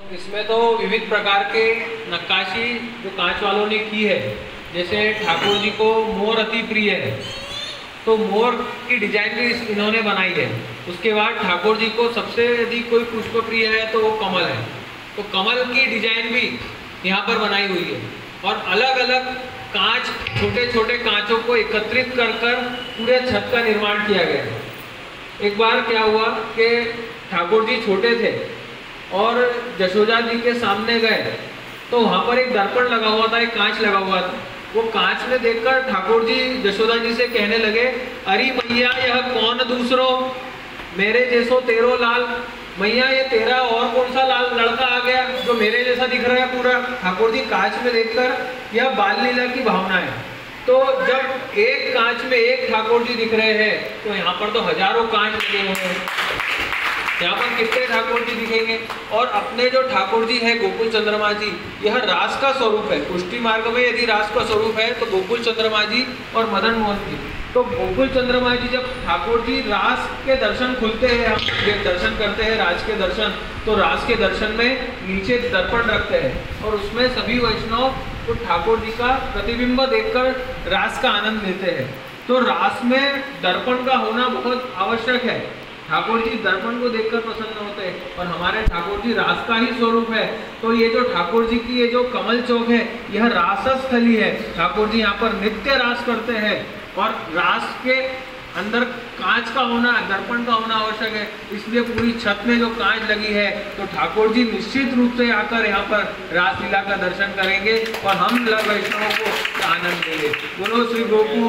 इसमें तो विविध प्रकार के नक्काशी जो कांच वालों ने की है, जैसे ठाकुर जी को मोर अति प्रिय है तो मोर की डिजाइन भी इन्होंने बनाई है। उसके बाद ठाकुर जी को सबसे यदि कोई पुष्प प्रिय है तो वो कमल है, तो कमल की डिजाइन भी यहाँ पर बनाई हुई है। और अलग अलग कांच, छोटे छोटे कांचों को एकत्रित कर कर पूरे छत का निर्माण किया गया है। एक बार क्या हुआ कि ठाकुर जी छोटे थे और जशोदा जी के सामने गए तो वहाँ पर एक दर्पण लगा हुआ था, एक कांच लगा हुआ था। वो कांच में देखकर ठाकुर जी जशोदा जी से कहने लगे, अरे मैया यह कौन दूसरो, मेरे जैसो तेरो लाल। मैया ये तेरा और कौन सा लाल लड़का आ गया जो मेरे जैसा दिख रहा है पूरा। ठाकुर जी कांच में देखकर यह बाल लीला की भावना है। तो जब एक कांच में एक ठाकुर जी दिख रहे हैं तो यहाँ पर तो हजारों कांच लगे हुए हैं, यहाँ पर कितने ठाकुर जी दिखेंगे। और अपने जो ठाकुर जी है गोकुल चंद्रमा जी, यह रास का स्वरूप है। पुष्टि मार्ग में यदि रास का स्वरूप है तो गोकुल चंद्रमा जी और मदन मोहन जी। तो गोकुल चंद्रमा जी जब ठाकुर जी रास के दर्शन खुलते हैं, हम दर्शन करते हैं राज के दर्शन, तो रास के दर्शन में नीचे दर्पण रखते हैं और उसमें सभी वैष्णव तो ठाकुर जी का प्रतिबिंब देखकर रास का आनंद लेते हैं। तो रास में दर्पण का होना बहुत आवश्यक है। ठाकुर जी दर्पण को देखकर प्रसन्न होते हैं और हमारे ठाकुर जी रास का ही स्वरूप है। तो ये जो ठाकुर जी की ये जो कमल चौक है, यह रासस्थली है। ठाकुर जी यहाँ पर नित्य रास करते हैं और रास के अंदर कांच का होना, दर्पण का होना आवश्यक है। इसलिए पूरी छत में जो कांच लगी है तो ठाकुर जी निश्चित रूप से आकर यहाँ पर रासलीला का दर्शन करेंगे और हम वैष्णवों को आनंद देंगे। बोलो श्री गोकुल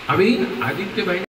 अभी आदित्य भाई